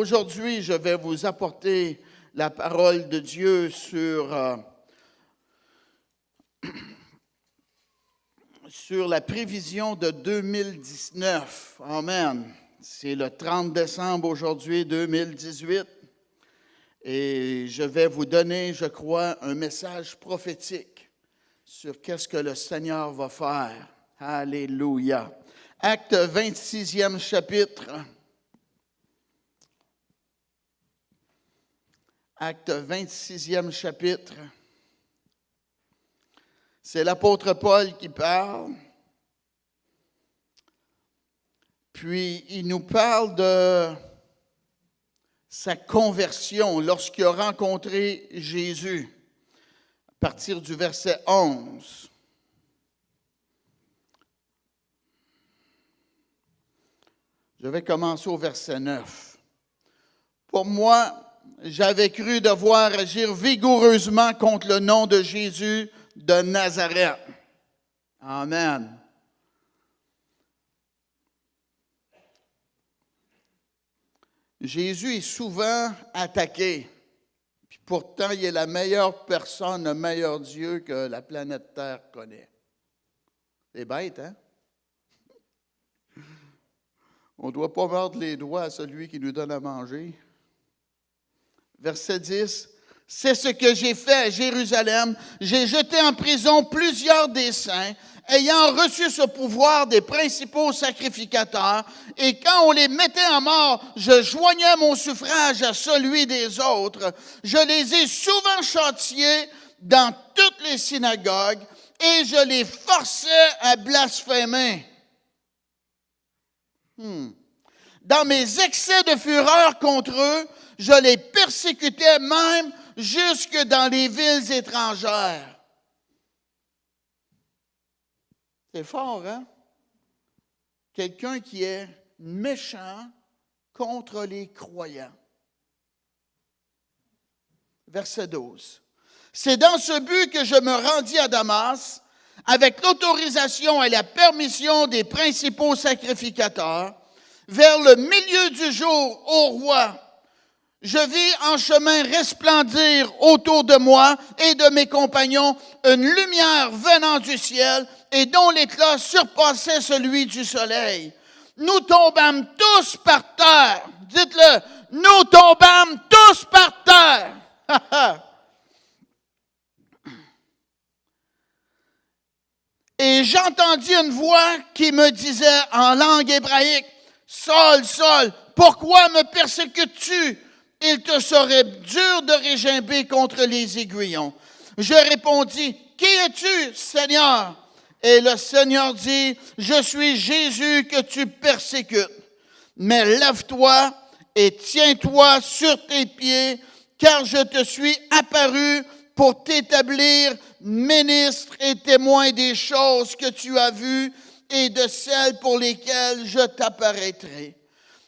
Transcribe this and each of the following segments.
Aujourd'hui, je vais vous apporter la parole de Dieu sur la prévision de 2019. Amen. C'est le 30 décembre aujourd'hui, 2018. Et je vais vous donner, je crois, un message prophétique sur qu'est-ce que le Seigneur va faire. Alléluia. Acte 26e chapitre. Acte 26e chapitre. C'est l'apôtre Paul qui parle. Puis il nous parle de sa conversion lorsqu'il a rencontré Jésus, à partir du verset 11. Je vais commencer au verset 9. Pour moi, j'avais cru devoir agir vigoureusement contre le nom de Jésus de Nazareth. Amen. Jésus est souvent attaqué, puis pourtant il est la meilleure personne, le meilleur Dieu que la planète Terre connaît. C'est bête, hein? On ne doit pas mordre les doigts à celui qui nous donne à manger. Verset 10, « C'est ce que j'ai fait à Jérusalem. J'ai jeté en prison plusieurs des saints, ayant reçu ce pouvoir des principaux sacrificateurs, et quand on les mettait en mort, je joignais mon suffrage à celui des autres. Je les ai souvent châtiés dans toutes les synagogues, et je les forçais à blasphémer. Dans mes excès de fureur contre eux, je les persécutais même jusque dans les villes étrangères. » C'est fort, hein? Quelqu'un qui est méchant contre les croyants. Verset 12. « C'est dans ce but que je me rendis à Damas, avec l'autorisation et la permission des principaux sacrificateurs, vers le milieu du jour, ô roi. Je vis en chemin resplendir autour de moi et de mes compagnons une lumière venant du ciel et dont l'éclat surpassait celui du soleil. Nous tombâmes tous par terre. » Dites-le, « Nous tombâmes tous par terre. » Et j'entendis une voix qui me disait en langue hébraïque, « Saul, Saul, pourquoi me persécutes-tu? Il te serait dur de régimber contre les aiguillons. » Je répondis, « Qui es-tu, Seigneur? » Et le Seigneur dit, « Je suis Jésus que tu persécutes. Mais lève-toi et tiens-toi sur tes pieds, car je te suis apparu pour t'établir ministre et témoin des choses que tu as vues et de celles pour lesquelles je t'apparaîtrai.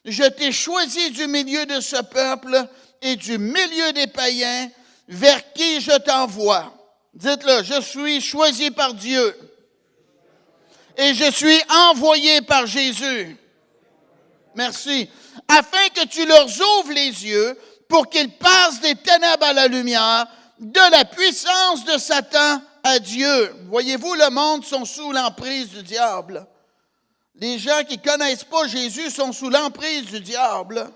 Je t'ai choisi du milieu de ce peuple et du milieu des païens vers qui je t'envoie. » Dites-le, « Je suis choisi par Dieu et je suis envoyé par Jésus. » Merci. « Afin que tu leur ouvres les yeux pour qu'ils passent des ténèbres à la lumière, de la puissance de Satan à Dieu. » Voyez-vous, le monde sont sous l'emprise du diable. Les gens qui ne connaissent pas Jésus sont sous l'emprise du diable.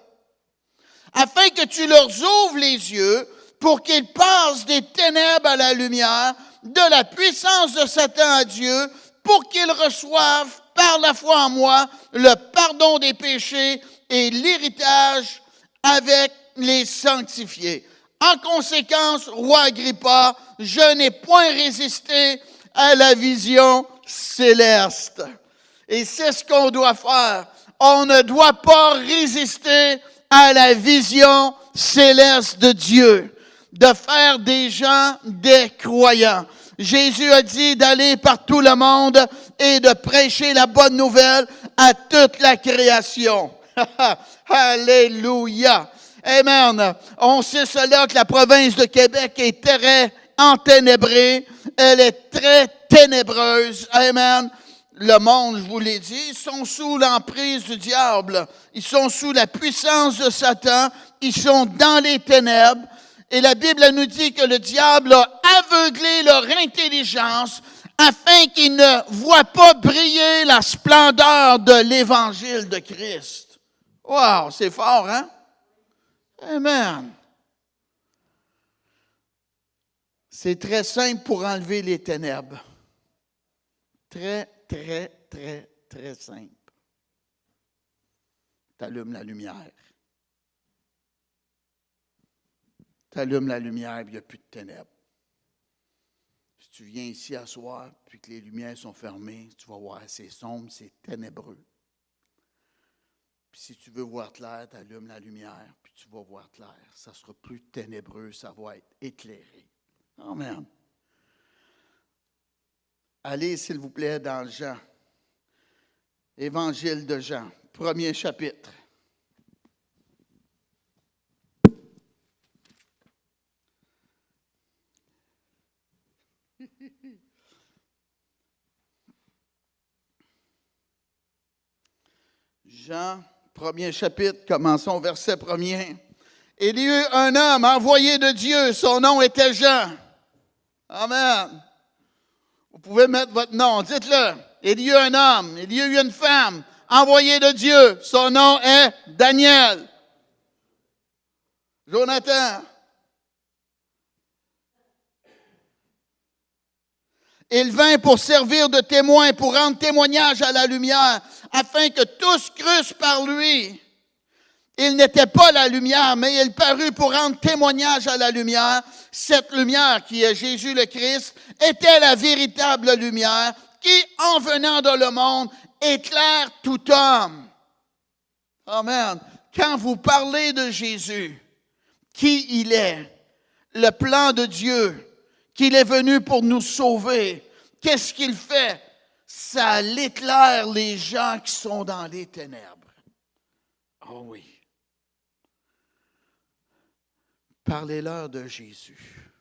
« Afin que tu leur ouvres les yeux pour qu'ils passent des ténèbres à la lumière, de la puissance de Satan à Dieu, pour qu'ils reçoivent par la foi en moi le pardon des péchés et l'héritage avec les sanctifiés. En conséquence, roi Agrippa, je n'ai point résisté à la vision céleste. » Et c'est ce qu'on doit faire. On ne doit pas résister à la vision céleste de Dieu, de faire des gens des croyants. Jésus a dit d'aller par tout le monde et de prêcher la bonne nouvelle à toute la création. Alléluia. Amen. On sait cela que la province de Québec est très enténébrée. Elle est très ténébreuse. Amen. le monde, je vous l'ai dit, ils sont sous l'emprise du diable. Ils sont sous la puissance de Satan. Ils sont dans les ténèbres. Et la Bible nous dit que le diable a aveuglé leur intelligence afin qu'ils ne voient pas briller la splendeur de l'Évangile de Christ. Wow, c'est fort, hein? Amen. C'est très simple pour enlever les ténèbres. Très, très, très, très simple. Tu allumes la lumière. Tu allumes la lumière, il n'y a plus de ténèbres. Si tu viens ici à soir, puis que les lumières sont fermées, tu vas voir, c'est sombre, c'est ténébreux. Puis si tu veux voir clair, tu allumes la lumière, puis tu vas voir clair. Ça ne sera plus ténébreux, ça va être éclairé. Amen. Allez, s'il vous plaît, dans Jean. Évangile de Jean, premier chapitre. Jean, premier chapitre, commençons au verset premier. Il y eut un homme envoyé de Dieu, son nom était Jean. Amen. Vous pouvez mettre votre nom, dites-le. Il y eut un homme, il y eut une femme, envoyée de Dieu, son nom est Daniel. Jonathan. Il vint pour servir de témoin, pour rendre témoignage à la lumière, afin que tous crussent par lui. Il n'était pas la lumière, mais il parut pour rendre témoignage à la lumière. Cette lumière, qui est Jésus le Christ, était la véritable lumière qui, en venant dans le monde, éclaire tout homme. Amen. Quand vous parlez de Jésus, qui il est, le plan de Dieu, qu'il est venu pour nous sauver, qu'est-ce qu'il fait? Ça l'éclaire les gens qui sont dans les ténèbres. Oh oui. Parlez-leur de Jésus.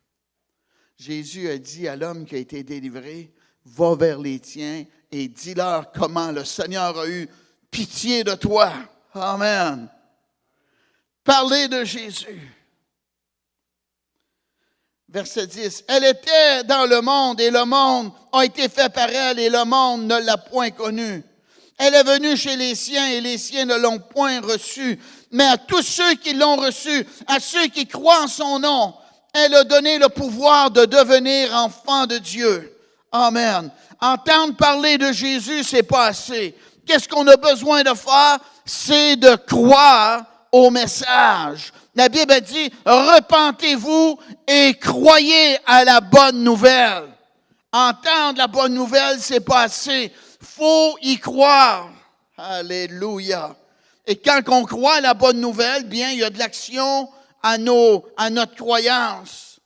Jésus a dit à l'homme qui a été délivré, va vers les tiens et dis-leur comment le Seigneur a eu pitié de toi. Amen. Parlez de Jésus. Verset 10. Elle était dans le monde et le monde a été fait par elle et le monde ne l'a point connue. Elle est venue chez les siens et les siens ne l'ont point reçue. Mais à tous ceux qui l'ont reçue, à ceux qui croient en son nom, elle a donné le pouvoir de devenir enfants de Dieu. Amen. Entendre parler de Jésus, c'est pas assez. Qu'est-ce qu'on a besoin de faire? C'est de croire au message. La Bible dit, repentez-vous et croyez à la bonne nouvelle. Entendre la bonne nouvelle, c'est pas assez. Faut y croire. Alléluia. Et quand on croit à la bonne nouvelle, bien, il y a de l'action à notre croyance.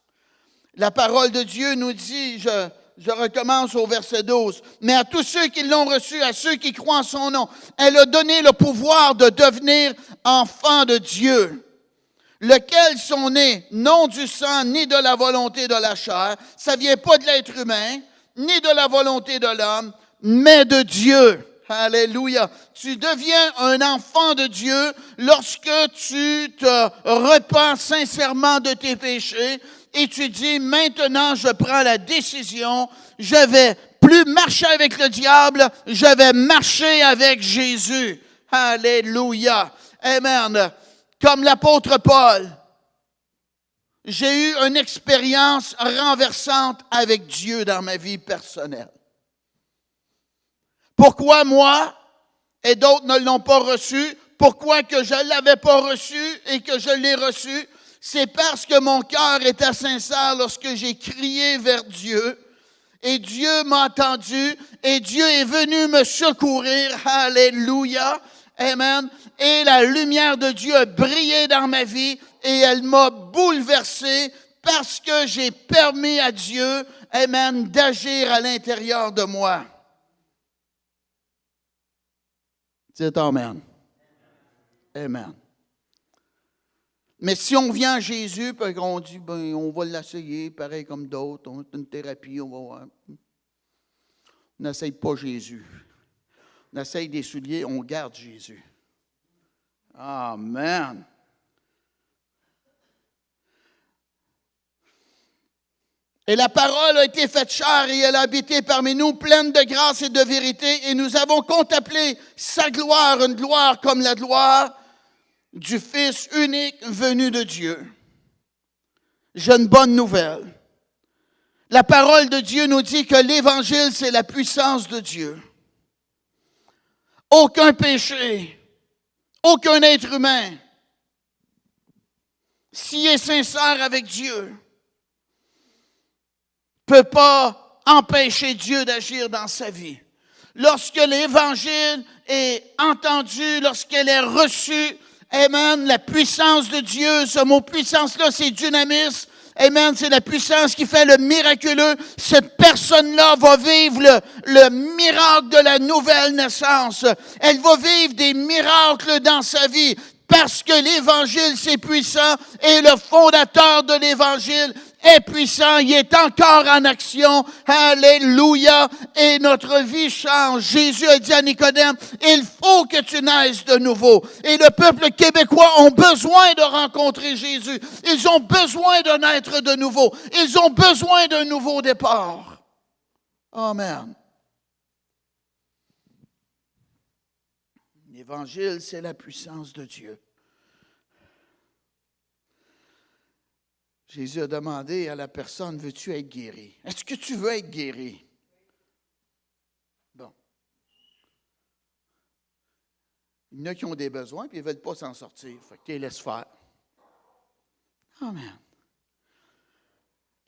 La parole de Dieu nous dit, je recommence au verset 12, mais à tous ceux qui l'ont reçu, à ceux qui croient en son nom, elle a donné le pouvoir de devenir enfants de Dieu, lesquels sont nés non du sang, ni de la volonté de la chair, ça vient pas de l'être humain, ni de la volonté de l'homme, mais de Dieu. Alléluia. Tu deviens un enfant de Dieu lorsque tu te repens sincèrement de tes péchés et tu dis, maintenant je prends la décision, je vais plus marcher avec le diable, je vais marcher avec Jésus. Alléluia. Amen. Comme l'apôtre Paul, j'ai eu une expérience renversante avec Dieu dans ma vie personnelle. Pourquoi moi et d'autres ne l'ont pas reçu? Pourquoi que je ne l'avais pas reçu et que je l'ai reçu? C'est parce que mon cœur était sincère lorsque j'ai crié vers Dieu. Et Dieu m'a entendu et Dieu est venu me secourir. Alléluia. Amen. Et la lumière de Dieu a brillé dans ma vie et elle m'a bouleversé parce que j'ai permis à Dieu, amen, d'agir à l'intérieur de moi. Dites Amen. Amen. Mais si on vient à Jésus et qu'on dit, ben, on va l'essayer, pareil comme d'autres, on a une thérapie, on va voir. n'essaye pas Jésus. On essaye des souliers, on garde Jésus. Amen. Et la parole a été faite chair et elle a habité parmi nous, pleine de grâce et de vérité, et nous avons contemplé sa gloire, une gloire comme la gloire du Fils unique venu de Dieu. J'ai une bonne nouvelle. La parole de Dieu nous dit que l'Évangile, c'est la puissance de Dieu. Aucun péché, aucun être humain, s'il est sincère avec Dieu, ne peut pas empêcher Dieu d'agir dans sa vie. Lorsque l'Évangile est entendu, lorsqu'elle est reçue, amen, la puissance de Dieu, ce mot puissance-là, c'est dynamis, amen, c'est la puissance qui fait le miraculeux. Cette personne-là va vivre le miracle de la nouvelle naissance. Elle va vivre des miracles dans sa vie parce que l'Évangile, c'est puissant et le fondateur de l'Évangile est puissant, il est encore en action. Alléluia. Et notre vie change. Jésus a dit à Nicodème, il faut que tu naisses de nouveau. Et le peuple québécois ont besoin de rencontrer Jésus. Ils ont besoin de naître de nouveau. Ils ont besoin d'un nouveau départ. Amen. L'Évangile, c'est la puissance de Dieu. Jésus a demandé à la personne, veux-tu être guéri? Est-ce que tu veux être guéri? Bon. Il y en a qui ont des besoins, puis ils ne veulent pas s'en sortir. Fait que tu les laisses faire. Amen.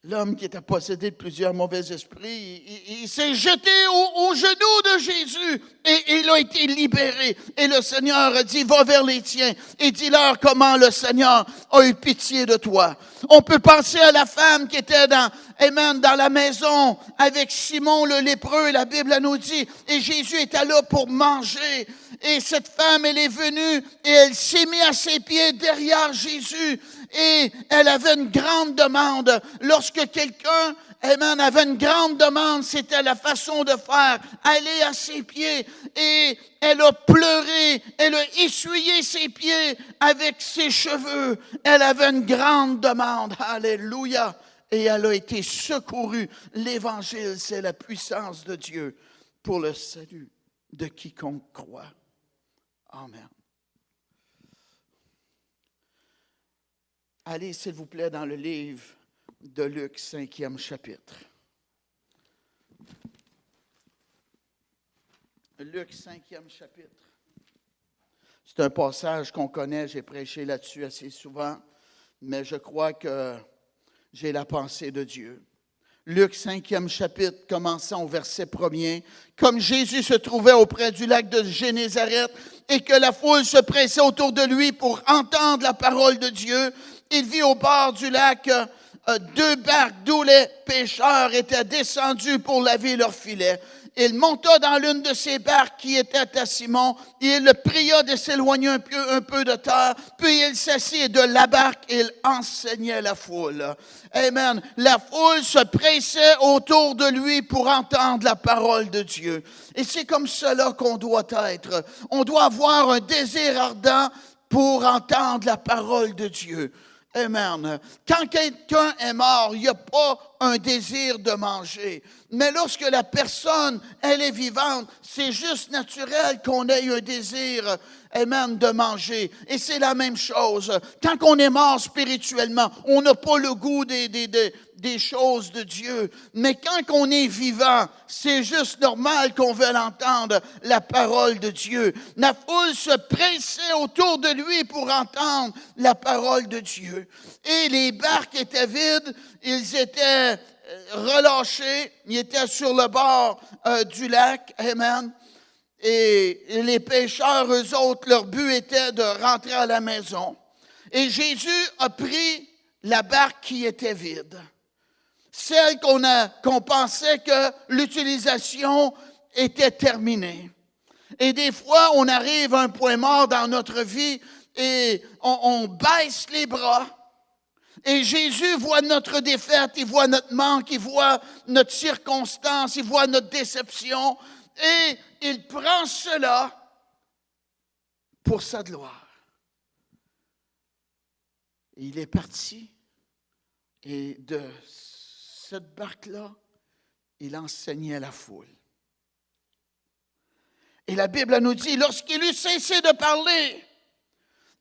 L'homme qui était possédé de plusieurs mauvais esprits, il s'est jeté aux genoux de Jésus et il a été libéré. Et le Seigneur a dit, va vers les tiens et dis-leur comment le Seigneur a eu pitié de toi. On peut penser à la femme qui était dans la maison avec Simon le lépreux, la Bible nous dit, et Jésus était là pour manger. Et cette femme, elle est venue et elle s'est mise à ses pieds derrière Jésus. Et elle avait une grande demande. Lorsque quelqu'un, avait une grande demande, c'était la façon de faire. Aller à ses pieds. Et elle a pleuré. Elle a essuyé ses pieds avec ses cheveux. Elle avait une grande demande. Alléluia. Et elle a été secourue. L'Évangile, c'est la puissance de Dieu pour le salut de quiconque croit. Amen. Allez, s'il vous plaît, dans le livre de Luc, 5e chapitre. Luc, 5e chapitre. C'est un passage qu'on connaît, j'ai prêché là-dessus assez souvent, mais je crois que j'ai la pensée de Dieu. Luc, 5e chapitre, commençant au verset 1er. Comme Jésus se trouvait auprès du lac de Génézareth et que la foule se pressait autour de lui pour entendre la parole de Dieu, il vit au bord du lac 2 barques d'où les pêcheurs étaient descendus pour laver leurs filets. Il monta dans l'une de ces barques qui était à Simon, et il le pria de s'éloigner un peu de terre, puis il s'assit et de la barque, il enseignait la foule. Amen. La foule se pressait autour de lui pour entendre la parole de Dieu. Et c'est comme cela qu'on doit être. On doit avoir un désir ardent pour entendre la parole de Dieu. Amen. Quand quelqu'un est mort, il n'y a pas un désir de manger. Mais lorsque la personne, elle est vivante, c'est juste naturel qu'on ait un désir, amen, de manger. Et c'est la même chose. Quand on est mort spirituellement, on n'a pas le goût des choses de Dieu. Mais quand on est vivant, c'est juste normal qu'on veuille entendre la parole de Dieu. La foule se pressait autour de lui pour entendre la parole de Dieu. Et les barques étaient vides, ils étaient relâchés, ils étaient sur le bord du lac, amen. Et les pêcheurs, eux autres, leur but était de rentrer à la maison. Et Jésus a pris la barque qui était vide. Celle qu'on pensait que l'utilisation était terminée. Et des fois, on arrive à un point mort dans notre vie et on baisse les bras. Et Jésus voit notre défaite, il voit notre manque, il voit notre circonstance, il voit notre déception. Et il prend cela pour sa gloire. Et il est parti. Et de cette barque-là, il enseignait la foule. Et la Bible nous dit, lorsqu'il eut cessé de parler,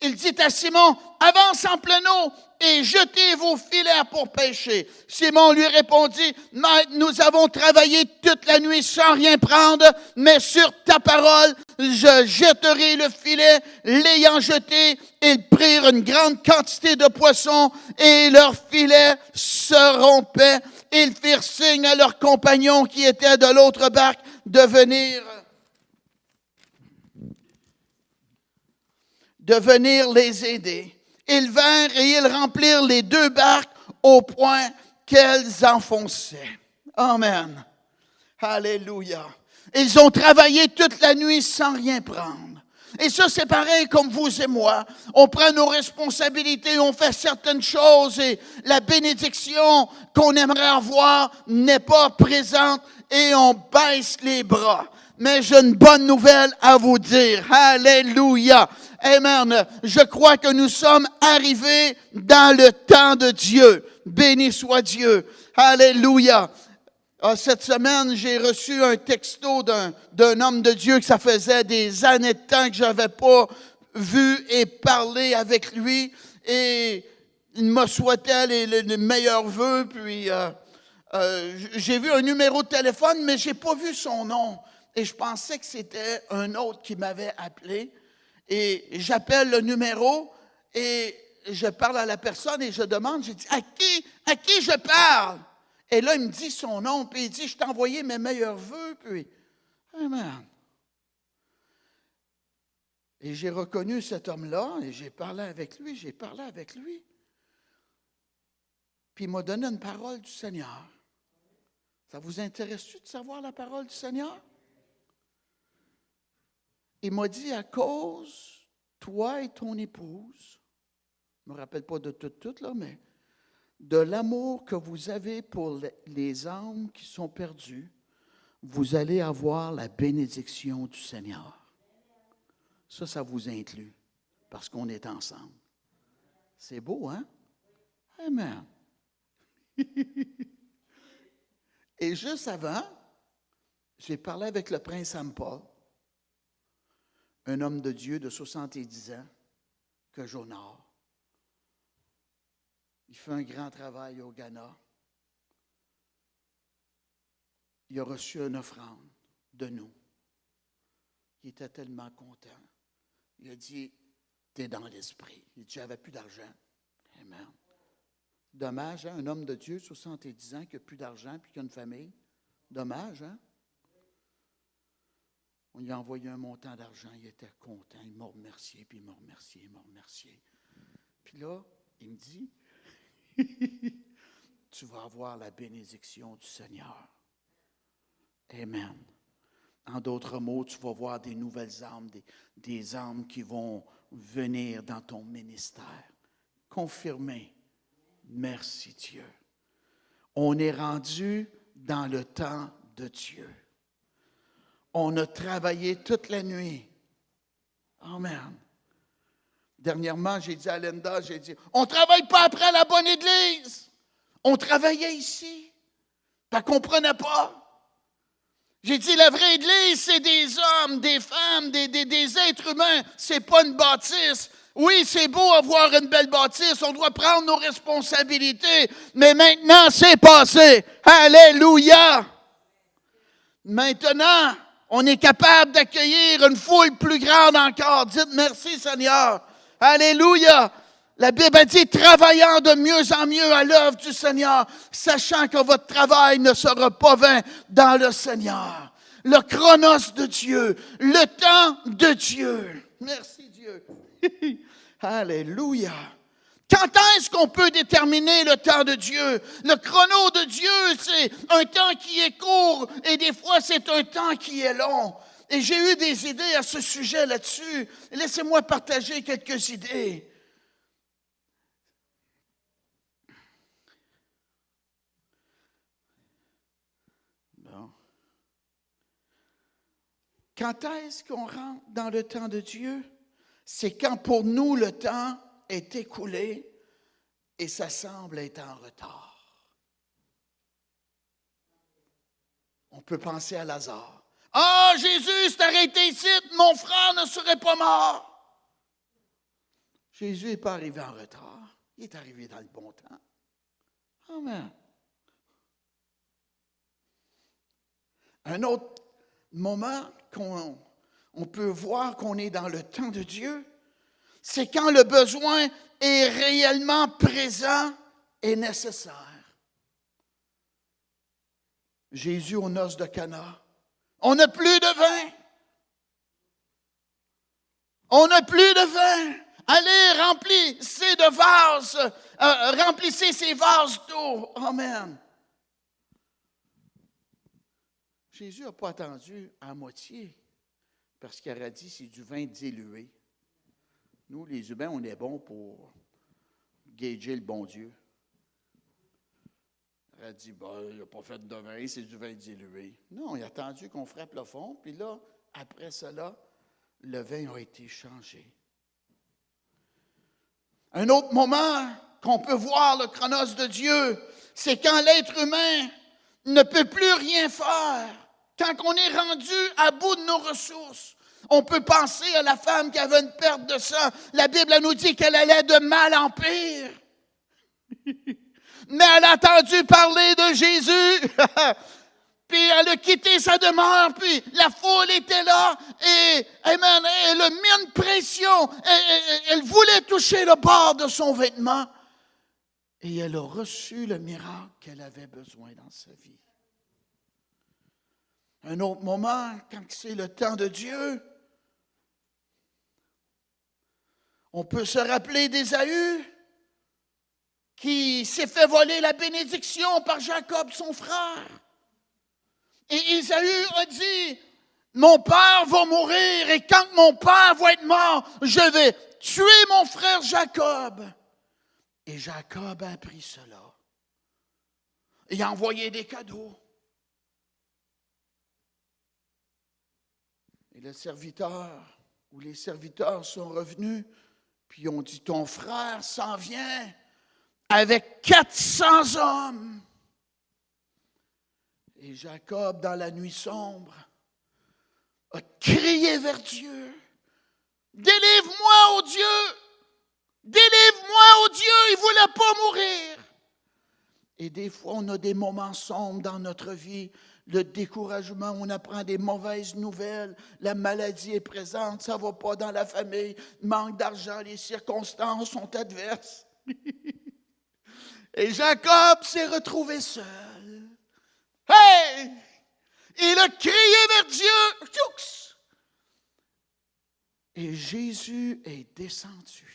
il dit à Simon, avance en pleine eau et jetez vos filets pour pêcher. Simon lui répondit, Maître, nous avons travaillé toute la nuit sans rien prendre, mais sur ta parole, je jetterai le filet. L'ayant jeté, ils prirent une grande quantité de poissons et leurs filets se rompaient. Ils firent signe à leurs compagnons qui étaient de l'autre barque de venir les aider. Ils vinrent et ils remplirent les 2 barques au point qu'elles enfonçaient. Amen. Alléluia. Ils ont travaillé toute la nuit sans rien prendre. Et ça, c'est pareil comme vous et moi. On prend nos responsabilités, on fait certaines choses et la bénédiction qu'on aimerait avoir n'est pas présente et on baisse les bras. Mais j'ai une bonne nouvelle à vous dire. Alléluia. Amen. Je crois que nous sommes arrivés dans le temps de Dieu. Béni soit Dieu. Alléluia. Cette semaine, j'ai reçu un texto d'un homme de Dieu que ça faisait des années de temps que je n'avais pas vu et parlé avec lui. Et il me souhaitait les meilleurs vœux. Puis j'ai vu un numéro de téléphone, mais je n'ai pas vu son nom. Et je pensais que c'était un autre qui m'avait appelé. Et j'appelle le numéro et je parle à la personne et je demande, j'ai dit, à qui je parle? Et là, il me dit son nom, puis il dit, je t'ai envoyé mes meilleurs vœux, puis, amen. Et j'ai reconnu cet homme-là et j'ai parlé avec lui. Puis il m'a donné une parole du Seigneur. Ça vous intéresse-tu de savoir la parole du Seigneur? Il m'a dit, à cause, toi et ton épouse, je ne me rappelle pas de tout, là, mais de l'amour que vous avez pour les âmes qui sont perdues, vous allez avoir la bénédiction du Seigneur. Ça vous inclut, parce qu'on est ensemble. C'est beau, hein? Amen. Et juste avant, j'ai parlé avec le prince Ampol, un homme de Dieu de 70 ans que j'honore. Il fait un grand travail au Ghana. Il a reçu une offrande de nous. Il était tellement content. Il a dit, t'es dans l'esprit. Il dit, j'avais plus d'argent. Amen. Dommage, hein? Un homme de Dieu, 70 ans, qui n'a plus d'argent puis qui a une famille. Dommage, hein? On lui a envoyé un montant d'argent, il était content, il m'a remercié, puis il m'a remercié. Puis là, il me dit, tu vas avoir la bénédiction du Seigneur. Amen. En d'autres mots, tu vas voir des nouvelles âmes, des âmes qui vont venir dans ton ministère. Confirmé. Merci Dieu. On est rendu dans le temps de Dieu. On a travaillé toute la nuit. Amen. Dernièrement, j'ai dit à Linda, on ne travaille pas après la bonne église. On travaillait ici. Tu ne comprenais pas. J'ai dit, la vraie église, c'est des hommes, des femmes, des êtres humains. Ce n'est pas une bâtisse. Oui, c'est beau avoir une belle bâtisse. On doit prendre nos responsabilités. Mais maintenant, c'est passé. Alléluia. Maintenant, on est capable d'accueillir une foule plus grande encore. Dites merci, Seigneur. Alléluia. La Bible a dit, travaillant de mieux en mieux à l'œuvre du Seigneur, sachant que votre travail ne sera pas vain dans le Seigneur. Le chronos de Dieu, le temps de Dieu. Merci Dieu. Alléluia. Quand est-ce qu'on peut déterminer le temps de Dieu? Le chrono de Dieu, c'est un temps qui est court et des fois, c'est un temps qui est long. Et j'ai eu des idées à ce sujet là-dessus. Laissez-moi partager quelques idées. Quand est-ce qu'on rentre dans le temps de Dieu? C'est quand pour nous le temps est écoulé et ça semble être en retard. On peut penser à Lazare. Ah, Jésus s'est arrêté ici, mon frère ne serait pas mort. Jésus n'est pas arrivé en retard, il est arrivé dans le bon temps. Amen. Un autre moment qu'on peut voir qu'on est dans le temps de Dieu, c'est quand le besoin est réellement présent et nécessaire. Jésus aux noces de Cana. On n'a plus de vin. On n'a plus de vin. Allez, remplissez de vases, remplissez ces vases d'eau. Amen. Jésus n'a pas attendu à moitié parce qu'il aurait dit c'est du vin dilué. Nous, les humains, on est bons pour gager le bon Dieu. Il a dit, il n'a pas fait de vin, c'est du vin dilué. Non, il a attendu qu'on frappe le fond, puis là, après cela, le vin a été changé. Un autre moment qu'on peut voir le chronos de Dieu, c'est quand l'être humain ne peut plus rien faire. Quand on est rendu à bout de nos ressources. On peut penser à la femme qui avait une perte de sang. La Bible nous dit qu'elle allait de mal en pire. Mais elle a entendu parler de Jésus. Puis elle a quitté sa demeure. Puis la foule était là. Et amen, elle a mis une pression. Elle voulait toucher le bord de son vêtement. Et elle a reçu le miracle qu'elle avait besoin dans sa vie. Un autre moment, quand c'est le temps de Dieu, on peut se rappeler d'Ésaü, qui s'est fait voler la bénédiction par Jacob, son frère. Et Ésaü a dit, mon père va mourir, et quand mon père va être mort, je vais tuer mon frère Jacob. Et Jacob a appris cela. Il a envoyé des cadeaux. Et le serviteur ou les serviteurs sont revenus, puis ont dit, ton frère s'en vient avec 400 hommes. Et Jacob, dans la nuit sombre, a crié vers Dieu, délivre-moi, ô Dieu, délivre-moi, ô Dieu, il ne voulait pas mourir. Et des fois, on a des moments sombres dans notre vie, le découragement, on apprend des mauvaises nouvelles, la maladie est présente, ça ne va pas dans la famille, manque d'argent, les circonstances sont adverses. Et Jacob s'est retrouvé seul. Hey! Il a crié vers Dieu. Tchouks! Et Jésus est descendu.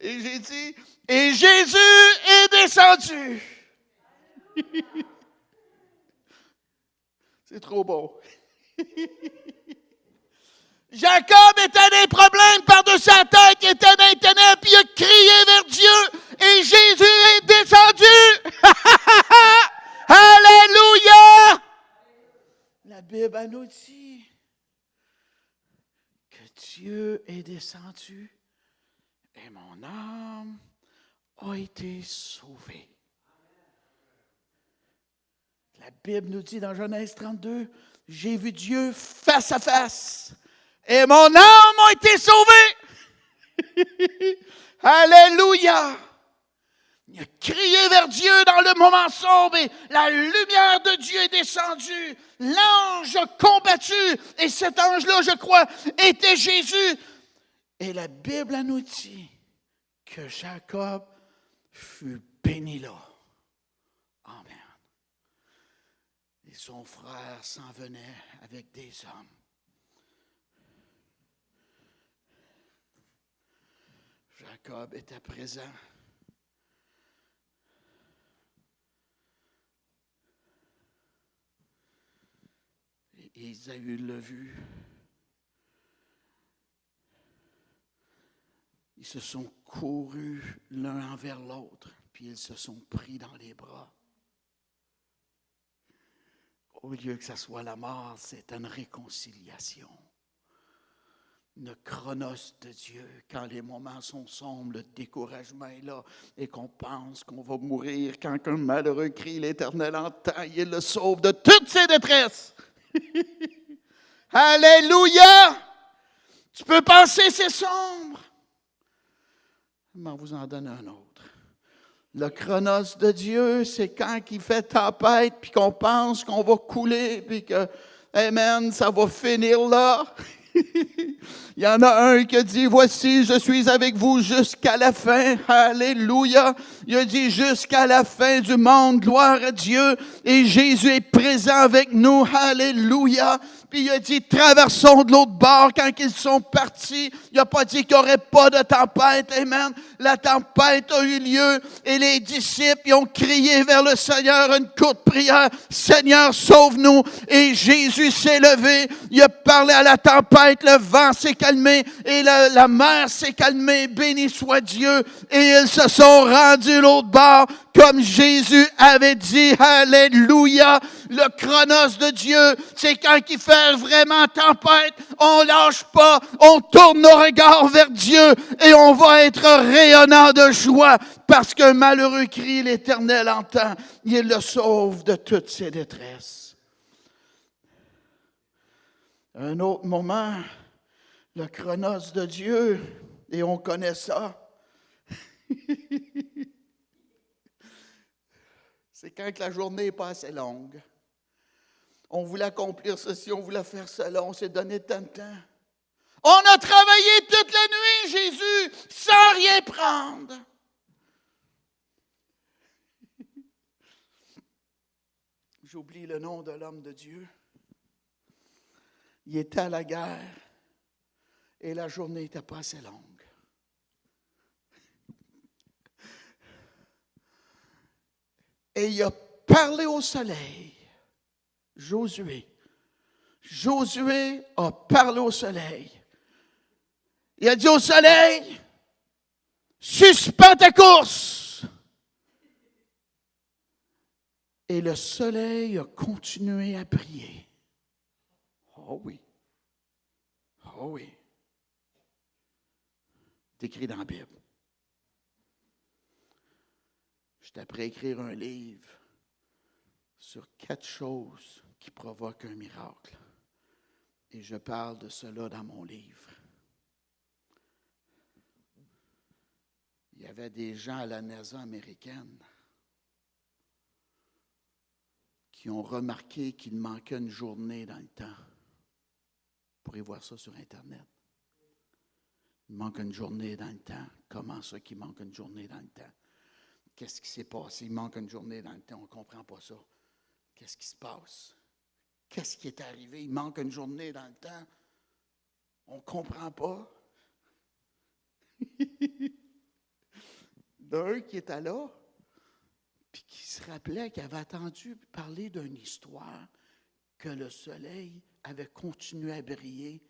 Et j'ai dit, et Jésus est descendu. C'est trop beau. Jacob était des problèmes par-dessus sa tête, il était dans les ténèbres, puis il a crié vers Dieu, et Jésus est descendu. Alléluia! La Bible nous dit que Dieu est descendu et mon âme a été sauvée. La Bible nous dit dans Genèse 32, j'ai vu Dieu face à face et mon âme a été sauvée. Alléluia! Il a crié vers Dieu dans le moment sombre et la lumière de Dieu est descendue. L'ange a combattu et cet ange-là, je crois, était Jésus. Et la Bible nous dit que Jacob fut béni là. Amen. Et son frère s'en venait avec des hommes. Jacob était présent. Et Ésaü l'a vu. Ils se sont courus l'un envers l'autre, puis ils se sont pris dans les bras. Au lieu que ça soit la mort, c'est une réconciliation. Le chronos de Dieu, quand les moments sont sombres, le découragement est là et qu'on pense qu'on va mourir, quand un malheureux crie, l'Éternel entend, il le sauve de toutes ses détresses. Alléluia! Tu peux penser c'est sombre. Mais on vous en donne un autre. Le chronos de Dieu, c'est quand il fait tempête, puis qu'on pense qu'on va couler, puis que, amen, ça va finir là. Il y en a un qui a dit, voici, je suis avec vous jusqu'à la fin. Alléluia. Il a dit, jusqu'à la fin du monde, gloire à Dieu. Et Jésus est présent avec nous. Alléluia. Puis il a dit, traversons de l'autre bord. Quand ils sont partis, il n'a pas dit qu'il n'y aurait pas de tempête. Amen. La tempête a eu lieu et les disciples ils ont crié vers le Seigneur une courte prière. Seigneur, sauve-nous. Et Jésus s'est levé. Il a parlé à la tempête. Le vent s'est calmé et la mer s'est calmée. Béni soit Dieu. Et ils se sont rendus de l'autre bord comme Jésus avait dit. Alléluia. Le chronos de Dieu, c'est quand il fait vraiment tempête, on lâche pas, on tourne nos regards vers Dieu et on va être rayonnant de joie parce qu'un malheureux cri, l'Éternel entend. Il le sauve de toutes ses détresses. Un autre moment, le chronos de Dieu, et on connaît ça. C'est quand la journée n'est pas assez longue. On voulait accomplir ceci, on voulait faire cela, on s'est donné tant de temps. On a travaillé toute la nuit, Jésus, sans rien prendre. J'oublie le nom de l'homme de Dieu. Il était à la guerre et la journée n'était pas assez longue. Et il a parlé au soleil. Josué a parlé au soleil. Il a dit au soleil, suspends ta course. Et le soleil a continué à briller. Oh oui. Oh oui. C'est écrit dans la Bible. J'étais prêt à écrire un livre sur 4 choses qui provoquent un miracle. Et je parle de cela dans mon livre. Il y avait des gens à la NASA américaine qui ont remarqué qu'il manquait une journée dans le temps. Vous pourrez voir ça sur Internet. Il manque une journée dans le temps. Comment ça qu'il manque une journée dans le temps? Qu'est-ce qui s'est passé? Il manque une journée dans le temps. On ne comprend pas ça. Qu'est-ce qui se passe? Qu'est-ce qui est arrivé? Il manque une journée dans le temps. On ne comprend pas. D'un qui était là, puis qui se rappelait qu'il avait entendu parler d'une histoire que le soleil avait continué à briller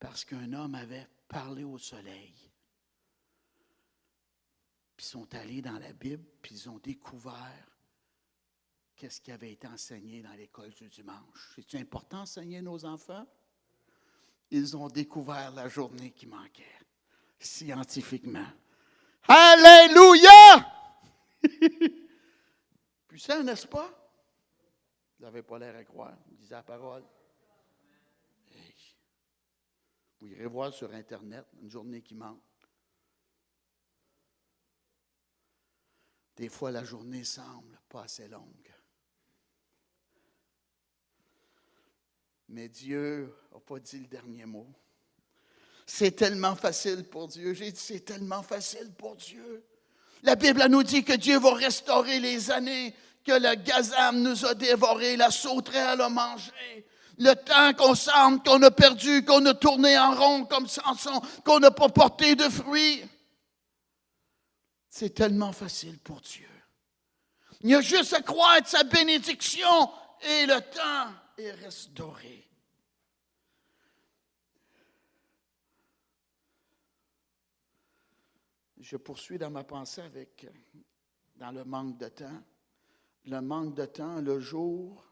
parce qu'un homme avait parlé au soleil. Puis ils sont allés dans la Bible, puis ils ont découvert qu'est-ce qui avait été enseigné dans l'école du dimanche. C'est important d'enseigner nos enfants? Ils ont découvert la journée qui manquait, scientifiquement. Alléluia! Puissant, n'est-ce pas? Vous n'avez pas l'air à croire, vous disait la parole. Hey. Vous irez voir sur Internet, une journée qui manque. Des fois, la journée semble pas assez longue. Mais Dieu n'a pas dit le dernier mot. C'est tellement facile pour Dieu. J'ai dit, c'est tellement facile pour Dieu. La Bible nous dit que Dieu va restaurer les années que le gazam nous a dévorées, la sauterelle a mangé. Le temps qu'on semble qu'on a perdu, qu'on a tourné en rond comme Samson, qu'on n'a pas porté de fruits. C'est tellement facile pour Dieu. Il y a juste à croire de sa bénédiction et le temps est restauré. Je poursuis dans ma pensée dans le manque de temps. Le manque de temps, le jour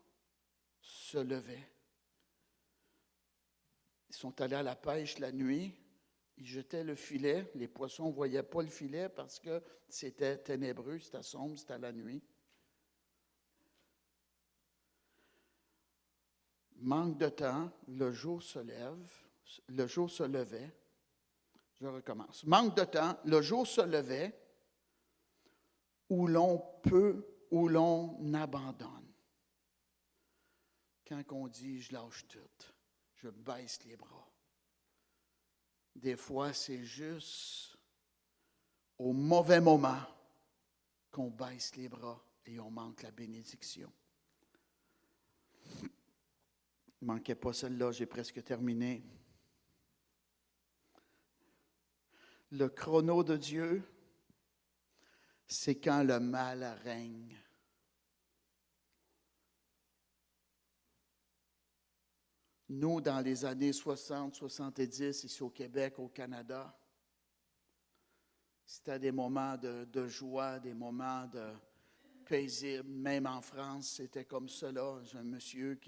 se levait. Ils sont allés à la pêche la nuit. Ils jetaient le filet. Les poissons ne voyaient pas le filet parce que c'était ténébreux, c'était sombre, c'était la nuit. Manque de temps, le jour se levait. Je recommence. Manque de temps, le jour se levait où l'on abandonne. Quand on dit « je lâche tout », je baisse les bras. Des fois, c'est juste au mauvais moment qu'on baisse les bras et on manque la bénédiction. Ne manquez pas celle-là, j'ai presque terminé. Le chrono de Dieu, c'est quand le mal règne. Nous, dans les années 60, 70, ici au Québec, au Canada, c'était des moments de joie, des moments de paisible. Même en France, c'était comme cela. J'ai un monsieur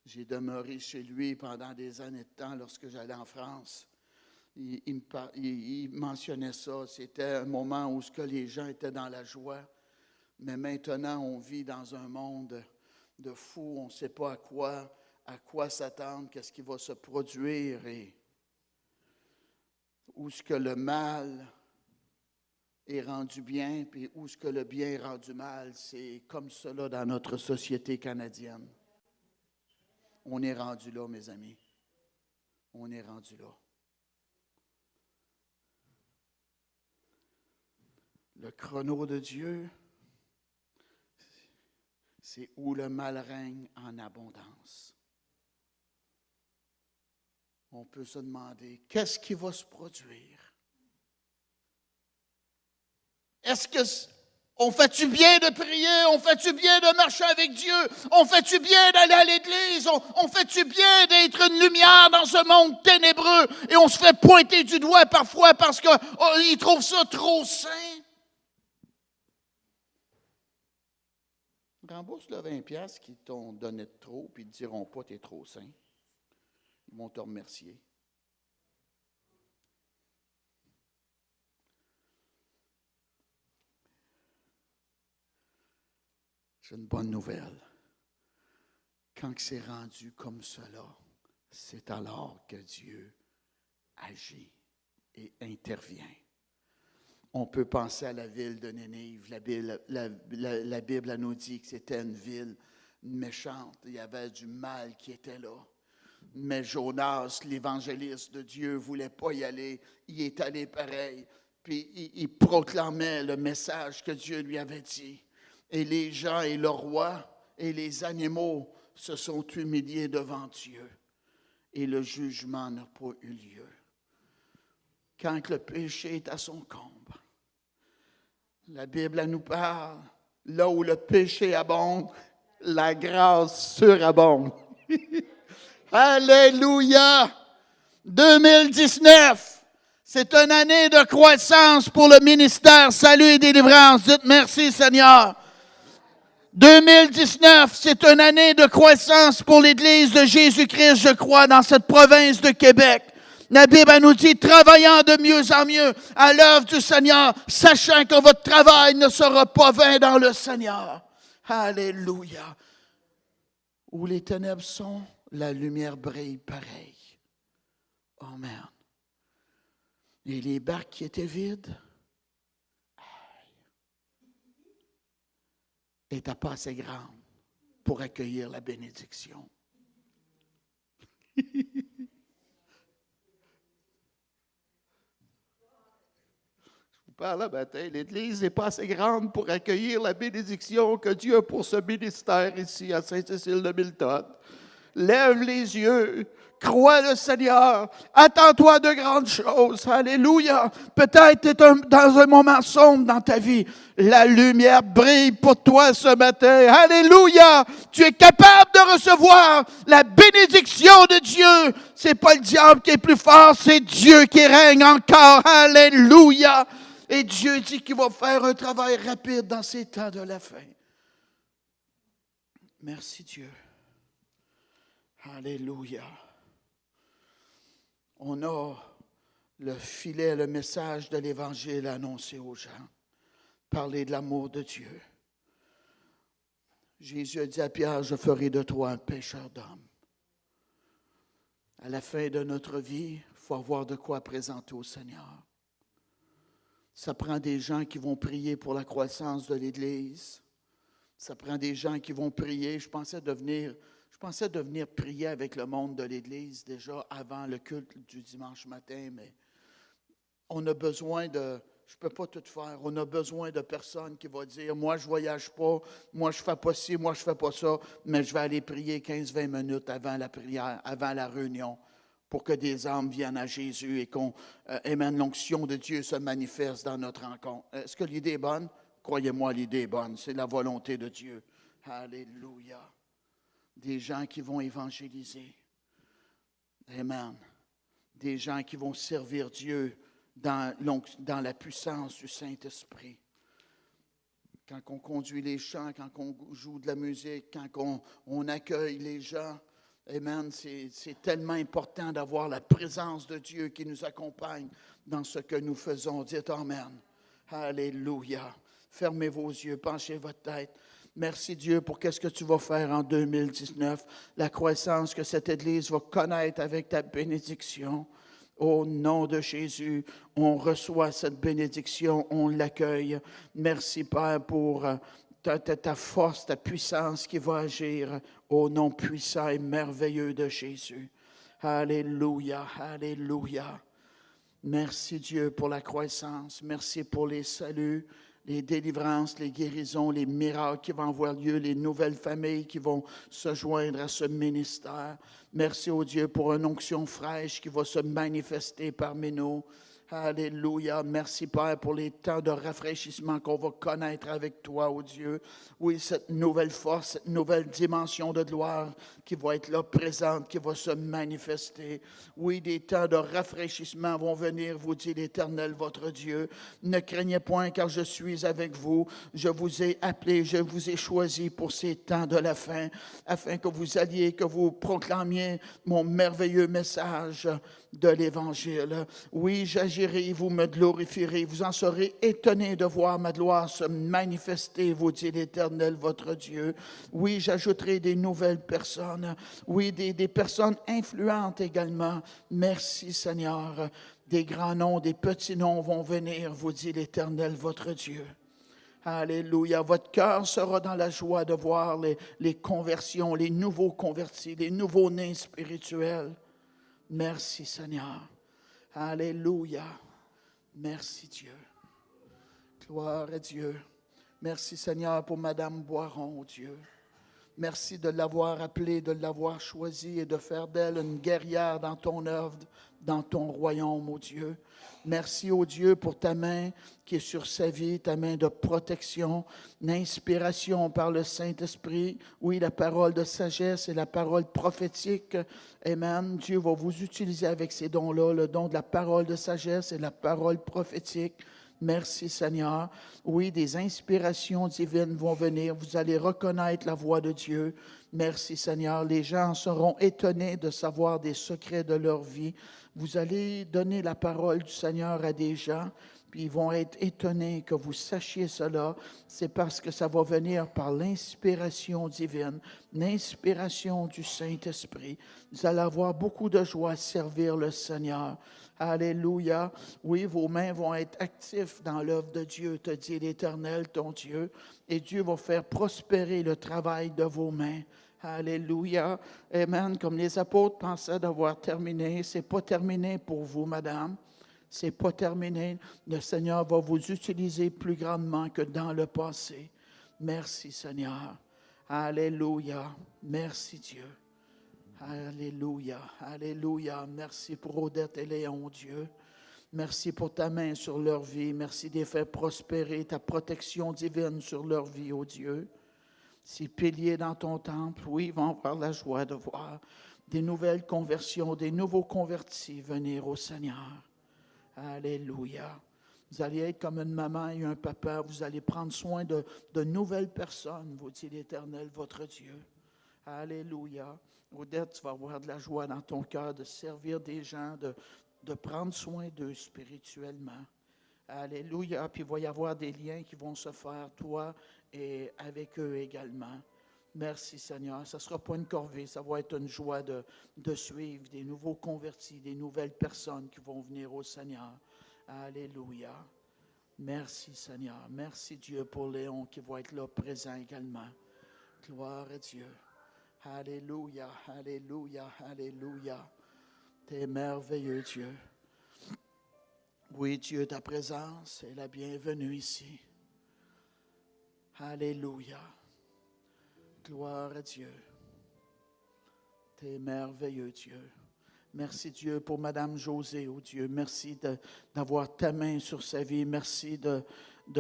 j'ai demeuré chez lui pendant des années de temps lorsque j'allais en France. Il mentionnait ça. C'était un moment où les gens étaient dans la joie. Mais maintenant, on vit dans un monde de fous. On ne sait pas à quoi s'attendre, qu'est-ce qui va se produire et où est-ce que le mal est rendu bien, puis où est-ce que le bien est rendu mal. C'est comme cela dans notre société canadienne. On est rendu là, mes amis. On est rendu là. Le chrono de Dieu, c'est où le mal règne en abondance. On peut se demander, qu'est-ce qui va se produire? Est-ce qu'on fait-tu bien de prier? On fait-tu bien de marcher avec Dieu? On fait-tu bien d'aller à l'église? On fait-tu bien d'être une lumière dans ce monde ténébreux? Et on se fait pointer du doigt parfois parce qu'ils trouvent ça trop sain. Rembourse le 20$ qu'ils t'ont donné de trop, puis ils ne te diront pas que tu es trop sain. Ils vont te remercier. J'ai une bonne nouvelle. Quand c'est rendu comme cela, c'est alors que Dieu agit et intervient. On peut penser à la ville de Nénive. La Bible elle nous dit que c'était une ville méchante. Il y avait du mal qui était là. Mais Jonas, l'évangéliste de Dieu, ne voulait pas y aller. Il est allé pareil. Puis il proclamait le message que Dieu lui avait dit. Et les gens et le roi et les animaux se sont humiliés devant Dieu. Et le jugement n'a pas eu lieu. Quand le péché est à son comble, la Bible elle nous parle, là où le péché abonde, la grâce surabonde. Alléluia! 2019, c'est une année de croissance pour le ministère Salut et Délivrance. Dites merci Seigneur. 2019, c'est une année de croissance pour l'Église de Jésus-Christ, je crois, dans cette province de Québec. La Bible nous dit, travaillant de mieux en mieux à l'œuvre du Seigneur, sachant que votre travail ne sera pas vain dans le Seigneur. Alléluia. Où les ténèbres sont, la lumière brille pareil. Amen. Et les barques qui étaient vides n'étaient pas assez grandes pour accueillir la bénédiction. Par le matin, l'Église n'est pas assez grande pour accueillir la bénédiction que Dieu a pour ce ministère ici à Sainte-Cécile de Milton. Lève les yeux, crois le Seigneur, attends-toi de grandes choses. Alléluia. Peut-être tu es dans un moment sombre dans ta vie. La lumière brille pour toi ce matin. Alléluia. Tu es capable de recevoir la bénédiction de Dieu. C'est pas le diable qui est plus fort, c'est Dieu qui règne encore. Alléluia. Et Dieu dit qu'il va faire un travail rapide dans ces temps de la fin. Merci Dieu. Alléluia. On a le filet, le message de l'Évangile à annoncer aux gens. Parler de l'amour de Dieu. Jésus a dit à Pierre, je ferai de toi un pêcheur d'hommes. À la fin de notre vie, il faut avoir de quoi présenter au Seigneur. Ça prend des gens qui vont prier pour la croissance de l'Église. Ça prend des gens qui vont prier. Je pensais de venir prier avec le monde de l'Église déjà avant le culte du dimanche matin, mais on a besoin de... Je ne peux pas tout faire. On a besoin de personnes qui vont dire, moi je ne voyage pas, moi je ne fais pas ci, moi je ne fais pas ça, mais je vais aller prier 15-20 minutes avant la prière, avant la réunion, pour que des âmes viennent à Jésus et qu'on émane l'onction de Dieu se manifeste dans notre rencontre. Est-ce que l'idée est bonne? Croyez-moi, l'idée est bonne. C'est la volonté de Dieu. Alléluia. Des gens qui vont évangéliser. Amen. Des gens qui vont servir Dieu dans la puissance du Saint-Esprit. Quand on conduit les chants, quand on joue de la musique, quand on accueille les gens, amen, c'est tellement important d'avoir la présence de Dieu qui nous accompagne dans ce que nous faisons. Dites Amen. Alléluia. Fermez vos yeux, penchez votre tête. Merci Dieu pour qu'est-ce que tu vas faire en 2019, la croissance que cette Église va connaître avec ta bénédiction. Au nom de Jésus, on reçoit cette bénédiction, on l'accueille. Merci Père pour ta force, ta puissance qui va agir au nom puissant et merveilleux de Jésus. Alléluia, alléluia. Merci Dieu pour la croissance, merci pour les saluts, les délivrances, les guérisons, les miracles qui vont avoir lieu, les nouvelles familles qui vont se joindre à ce ministère. Merci au Dieu pour une onction fraîche qui va se manifester parmi nous. Alléluia. Merci Père pour les temps de rafraîchissement qu'on va connaître avec toi, ô Dieu. Oui, cette nouvelle force, cette nouvelle dimension de gloire qui va être là présente, qui va se manifester. Oui, des temps de rafraîchissement vont venir, vous dit l'Éternel, votre Dieu. Ne craignez point car je suis avec vous. Je vous ai appelé, je vous ai choisi pour ces temps de la fin, afin que vous alliez, que vous proclamiez mon merveilleux message de l'Évangile. Oui, j'agirai, vous me glorifierez, vous en serez étonnés de voir ma gloire se manifester, vous dit l'Éternel, votre Dieu. Oui, j'ajouterai des nouvelles personnes, oui, des personnes influentes également. Merci Seigneur. Des grands noms, des petits noms vont venir, vous dit l'Éternel, votre Dieu. Alléluia. Votre cœur sera dans la joie de voir les conversions, les nouveaux convertis, les nouveaux nés spirituels. Merci Seigneur. Alléluia. Merci Dieu. Gloire à Dieu. Merci Seigneur pour Madame Boiron, Dieu. Merci de l'avoir appelée, de l'avoir choisie et de faire d'elle une guerrière dans ton œuvre, dans ton royaume, ô Dieu. Merci, ô Dieu, pour ta main qui est sur sa vie, ta main de protection, l'inspiration par le Saint-Esprit. Oui, la parole de sagesse et la parole prophétique. Amen. Dieu va vous utiliser avec ces dons-là, le don de la parole de sagesse et la parole prophétique. Merci Seigneur. Oui, des inspirations divines vont venir. Vous allez reconnaître la voix de Dieu. Merci Seigneur. Les gens seront étonnés de savoir des secrets de leur vie. Vous allez donner la parole du Seigneur à des gens, puis ils vont être étonnés que vous sachiez cela. C'est parce que ça va venir par l'inspiration divine, l'inspiration du Saint-Esprit. Vous allez avoir beaucoup de joie à servir le Seigneur. Alléluia. Oui, vos mains vont être actives dans l'œuvre de Dieu, te dit l'Éternel, ton Dieu. Et Dieu va faire prospérer le travail de vos mains. Alléluia. Amen. Comme les apôtres pensaient d'avoir terminé, ce n'est pas terminé pour vous, madame. Ce n'est pas terminé. Le Seigneur va vous utiliser plus grandement que dans le passé. Merci, Seigneur. Alléluia. Merci, Dieu. Alléluia, alléluia. Merci pour Odette et Léon, Dieu. Merci pour ta main sur leur vie. Merci de les faire prospérer, ta protection divine sur leur vie, ô Dieu. Ces piliers dans ton temple, oui, vont avoir la joie de voir des nouvelles conversions, des nouveaux convertis venir au Seigneur. Alléluia. Vous allez être comme une maman et un papa. Vous allez prendre soin de nouvelles personnes, vous dit l'Éternel, votre Dieu. Alléluia. Odette, tu vas avoir de la joie dans ton cœur de servir des gens, de prendre soin d'eux spirituellement. Alléluia. Puis il va y avoir des liens qui vont se faire, toi et avec eux également. Merci Seigneur. Ça ne sera pas une corvée, ça va être une joie de suivre des nouveaux convertis, des nouvelles personnes qui vont venir au Seigneur. Alléluia. Merci Seigneur. Merci Dieu pour Léon qui va être là présent également. Gloire à Dieu. Alléluia, alléluia, alléluia. T'es merveilleux Dieu. Oui Dieu, ta présence est la bienvenue ici. Alléluia. Gloire à Dieu. T'es merveilleux Dieu. Merci Dieu pour Madame Josée, oh Dieu. Merci d'avoir ta main sur sa vie. Merci de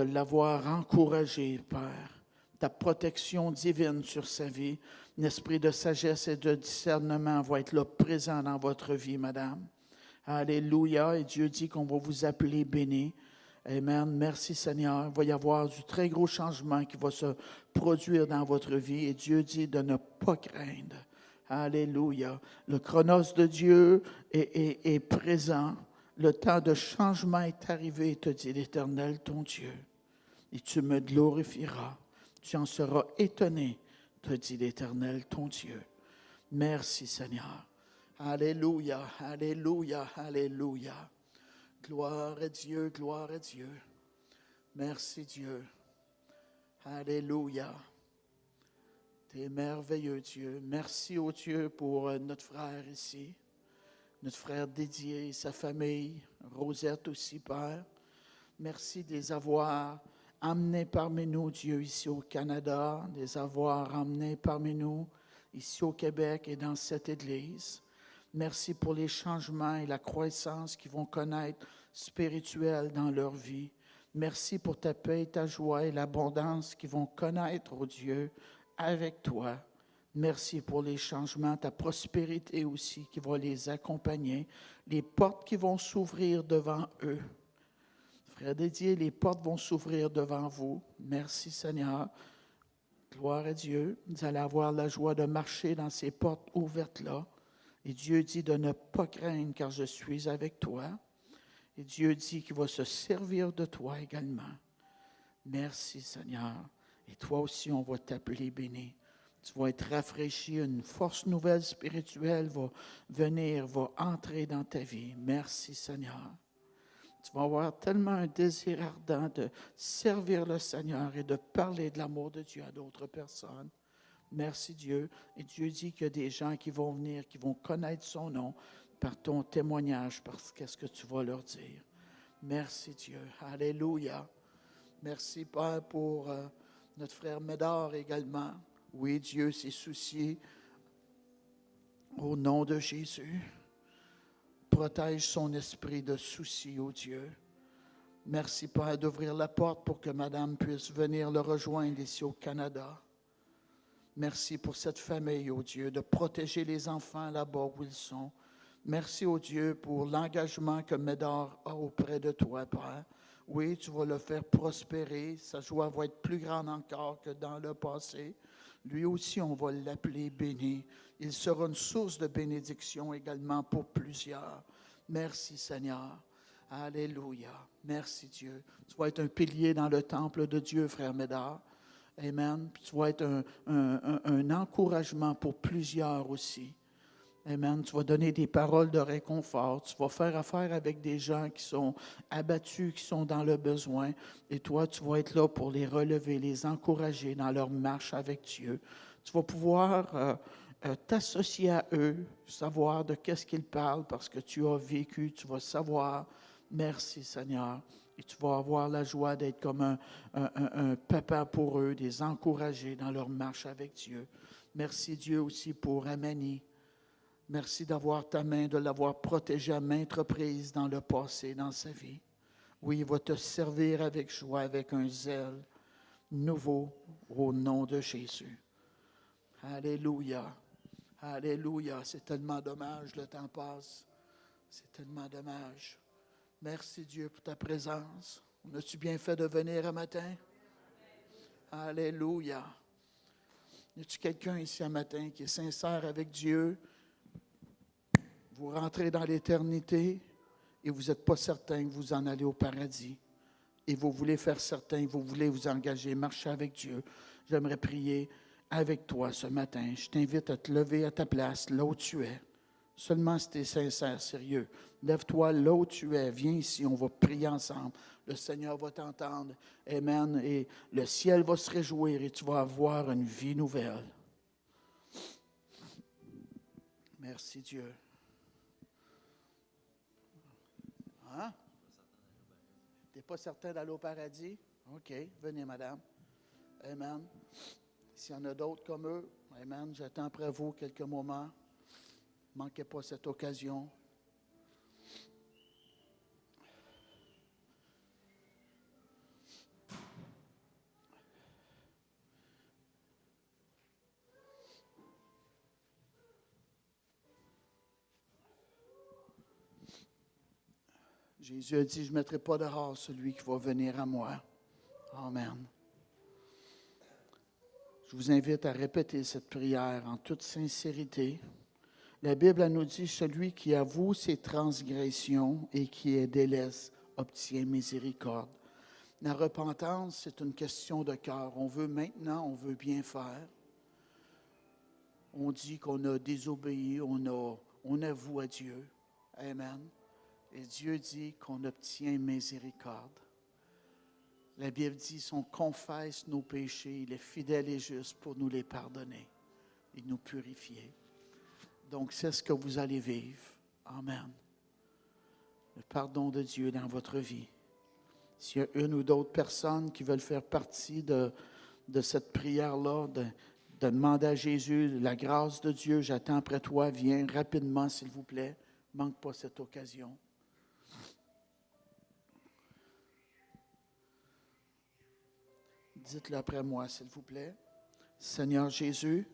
l'avoir encouragée, Père. Ta protection divine sur sa vie. Un esprit de sagesse et de discernement va être là présent dans votre vie, Madame. Alléluia. Et Dieu dit qu'on va vous appeler béni. Amen. Merci Seigneur. Il va y avoir du très gros changement qui va se produire dans votre vie. Et Dieu dit de ne pas craindre. Alléluia. Le chronos de Dieu est présent. Le temps de changement est arrivé, te dit l'Éternel, ton Dieu. Et tu me glorifieras. Tu en seras étonné, te dit l'Éternel, ton Dieu. Merci Seigneur. Alléluia, alléluia, alléluia. Gloire à Dieu, gloire à Dieu. Merci Dieu. Alléluia. T'es merveilleux Dieu. Merci au Dieu pour notre frère ici. Notre frère Didier et sa famille. Rosette aussi, Père. Merci de les avoir amenés parmi nous, Dieu, ici au Canada. De les avoir emmenés parmi nous, ici au Québec et dans cette Église. Merci pour les changements et la croissance qu'ils vont connaître spirituelle dans leur vie. Merci pour ta paix, ta joie et l'abondance qu'ils vont connaître, oh Dieu, avec toi. Merci pour les changements, ta prospérité aussi qui va les accompagner, les portes qui vont s'ouvrir devant eux. Frère Didier, les portes vont s'ouvrir devant vous. Merci Seigneur. Gloire à Dieu. Vous allez avoir la joie de marcher dans ces portes ouvertes-là. Et Dieu dit de ne pas craindre car je suis avec toi. Et Dieu dit qu'il va se servir de toi également. Merci Seigneur. Et toi aussi, on va t'appeler béni. Tu vas être rafraîchi, une force nouvelle spirituelle va venir, va entrer dans ta vie. Merci Seigneur. Tu vas avoir tellement un désir ardent de servir le Seigneur et de parler de l'amour de Dieu à d'autres personnes. Merci Dieu. Et Dieu dit qu'il y a des gens qui vont venir, qui vont connaître son nom par ton témoignage, parce qu'est-ce que tu vas leur dire. Merci Dieu. Alléluia. Merci Père pour notre frère Médard également. Oui, Dieu s'est soucié au nom de Jésus. Protège son esprit de souci, ô Dieu. Merci Père d'ouvrir la porte pour que Madame puisse venir le rejoindre ici au Canada. Merci pour cette famille, ô Dieu, de protéger les enfants là-bas où ils sont. Merci, ô Dieu, pour l'engagement que Médard a auprès de toi, Père. Oui, tu vas le faire prospérer. Sa joie va être plus grande encore que dans le passé. Lui aussi, on va l'appeler béni. Il sera une source de bénédiction également pour plusieurs. Merci, Seigneur. Alléluia. Merci, Dieu. Tu vas être un pilier dans le temple de Dieu, frère Médard. Amen. Puis tu vas être un encouragement pour plusieurs aussi. Amen. Tu vas donner des paroles de réconfort. Tu vas faire affaire avec des gens qui sont abattus, qui sont dans le besoin. Et toi, tu vas être là pour les relever, les encourager dans leur marche avec Dieu. Tu vas pouvoir t'associer à eux, savoir de qu'est-ce qu'ils parlent parce que tu as vécu. Tu vas savoir. Merci Seigneur. Et tu vas avoir la joie d'être comme un papa pour eux, de les encourager dans leur marche avec Dieu. Merci Dieu aussi pour Amani. Merci d'avoir ta main, de l'avoir protégé à maintes reprises dans le passé, dans sa vie. Oui, il va te servir avec joie, avec un zèle nouveau au nom de Jésus. Alléluia. Alléluia. C'est tellement dommage, le temps passe. C'est tellement dommage. Merci Dieu pour ta présence. As-tu bien fait de venir un matin? Alléluia. Y a-t-il quelqu'un ici un matin qui est sincère avec Dieu? Vous rentrez dans l'éternité et vous n'êtes pas certain que vous en allez au paradis. Et vous voulez faire certain, vous voulez vous engager, marcher avec Dieu. J'aimerais prier avec toi ce matin. Je t'invite à te lever à ta place, là où tu es. Seulement si tu es sincère, sérieux. Lève-toi là où tu es. Viens ici, on va prier ensemble. Le Seigneur va t'entendre. Amen. Et le ciel va se réjouir et tu vas avoir une vie nouvelle. Merci Dieu. Hein? Tu n'es pas certain d'aller au paradis? OK, venez, madame. Amen. S'il y en a d'autres comme eux, amen, j'attends après vous quelques moments. Ne manquez pas cette occasion. Jésus a dit, je ne mettrai pas dehors celui qui va venir à moi. Amen. Je vous invite à répéter cette prière en toute sincérité. La Bible nous dit, celui qui avoue ses transgressions et qui les délaisse obtient miséricorde. La repentance, c'est une question de cœur. On veut maintenant, on veut bien faire. On dit qu'on a désobéi, on avoue à Dieu. Amen. Et Dieu dit qu'on obtient miséricorde. La Bible dit, si on confesse nos péchés, il est fidèle et juste pour nous les pardonner et nous purifier. Donc, c'est ce que vous allez vivre. Amen. Le pardon de Dieu dans votre vie. S'il y a une ou d'autres personnes qui veulent faire partie de cette prière-là, de demander à Jésus la grâce de Dieu, j'attends après toi, viens rapidement, s'il vous plaît. Ne manque pas cette occasion. Dites-le après moi, s'il vous plaît. Seigneur Jésus,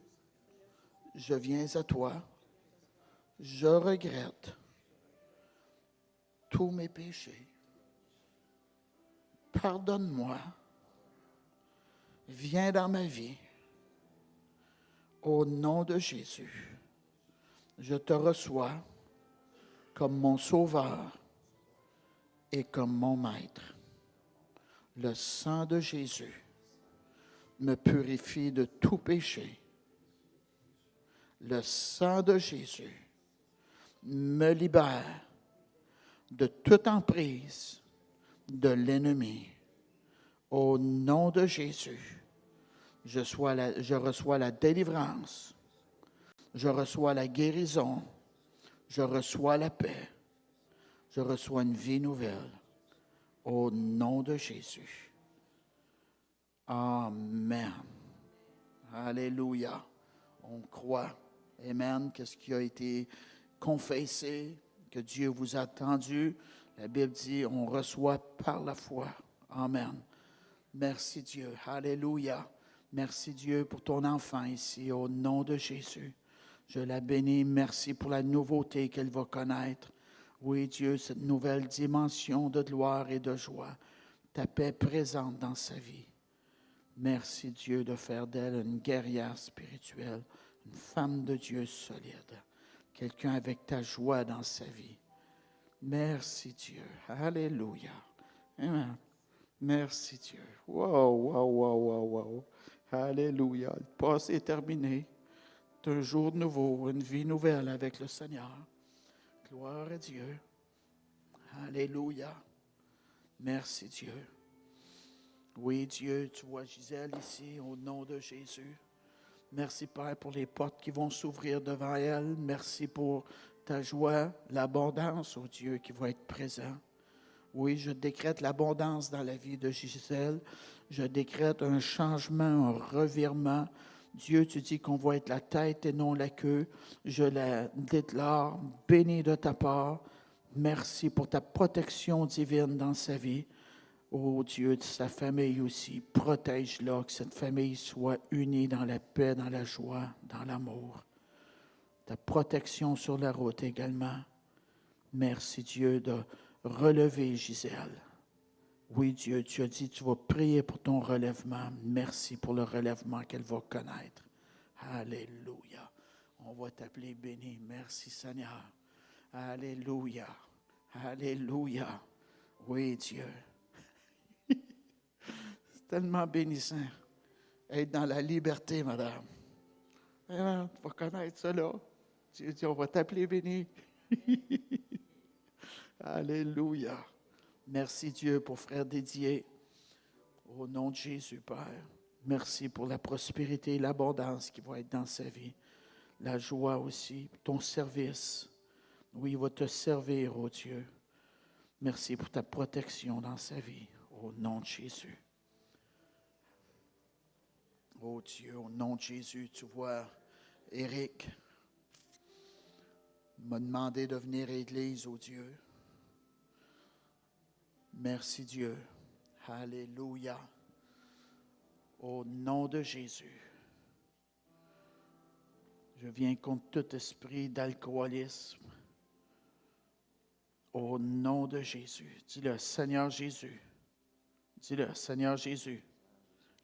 je viens à toi. Je regrette tous mes péchés. Pardonne-moi. Viens dans ma vie. Au nom de Jésus, je te reçois comme mon sauveur et comme mon maître. Le sang de Jésus me purifie de tout péché. Le sang de Jésus me libère de toute emprise de l'ennemi. Au nom de Jésus, je reçois la délivrance, je reçois la guérison, je reçois la paix, je reçois une vie nouvelle. Au nom de Jésus. Amen. Alléluia. On croit, amen, que ce qui a été confessé, que Dieu vous a entendu. La Bible dit, on reçoit par la foi. Amen. Merci Dieu. Alléluia. Merci Dieu pour ton enfant ici, au nom de Jésus. Je la bénis. Merci pour la nouveauté qu'elle va connaître. Oui, Dieu, cette nouvelle dimension de gloire et de joie, ta paix présente dans sa vie. Merci, Dieu, de faire d'elle une guerrière spirituelle, une femme de Dieu solide, quelqu'un avec ta joie dans sa vie. Merci, Dieu. Alléluia. Amen. Merci, Dieu. Wow, wow, wow, wow, wow. Alléluia. Le passé est terminé. C'est un jour nouveau, une vie nouvelle avec le Seigneur. Gloire à Dieu. Alléluia. Merci Dieu. Oui, Dieu, tu vois Gisèle ici, au nom de Jésus. Merci, Père, pour les portes qui vont s'ouvrir devant elle. Merci pour ta joie, l'abondance, oh Dieu, qui va être présent. Oui, je décrète l'abondance dans la vie de Gisèle. Je décrète un changement, un revirement. Dieu, tu dis qu'on va être la tête et non la queue. Je la déclare bénie de ta part. Merci pour ta protection divine dans sa vie. Oh Dieu, de sa famille aussi, protège-la, que cette famille soit unie dans la paix, dans la joie, dans l'amour. Ta protection sur la route également. Merci Dieu de relever Gisèle. Oui Dieu, tu as dit, tu vas prier pour ton relèvement. Merci pour le relèvement qu'elle va connaître. Alléluia. On va t'appeler béni. Merci Seigneur. Alléluia. Alléluia. Oui, Dieu. C'est tellement bénissant. Être dans la liberté, madame. Amen. Tu vas connaître ça, là. Dieu dit, on va t'appeler béni. Alléluia. Merci Dieu pour frère Didier. Au nom de Jésus, Père. Merci pour la prospérité et l'abondance qui va être dans sa vie. La joie aussi, ton service. Oui, il va te servir, oh Dieu. Merci pour ta protection dans sa vie. Au nom de Jésus. Oh Dieu, au nom de Jésus, tu vois, Éric m'a demandé de venir à l'église, oh Dieu. Merci Dieu. Alléluia. Au nom de Jésus. Je viens contre tout esprit d'alcoolisme. Au nom de Jésus. Dis-le, Seigneur Jésus. Dis-le, Seigneur Jésus.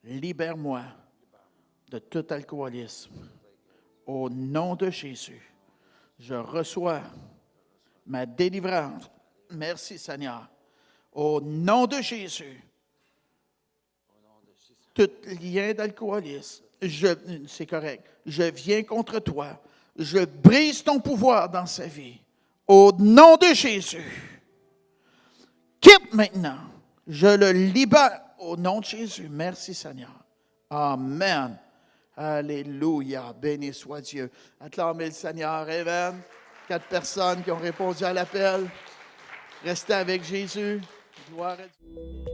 Libère-moi de tout alcoolisme. Au nom de Jésus. Je reçois ma délivrance. Merci Seigneur. Au nom de Jésus. Tout lien d'alcoolisme, c'est correct. Je viens contre toi. Je brise ton pouvoir dans sa vie. Au nom de Jésus. Quitte maintenant. Je le libère au nom de Jésus. Merci Seigneur. Amen. Alléluia. Béni soit Dieu. Acclamez le Seigneur. Amen. 4 personnes qui ont répondu à l'appel. Restez avec Jésus. Gloire à Dieu.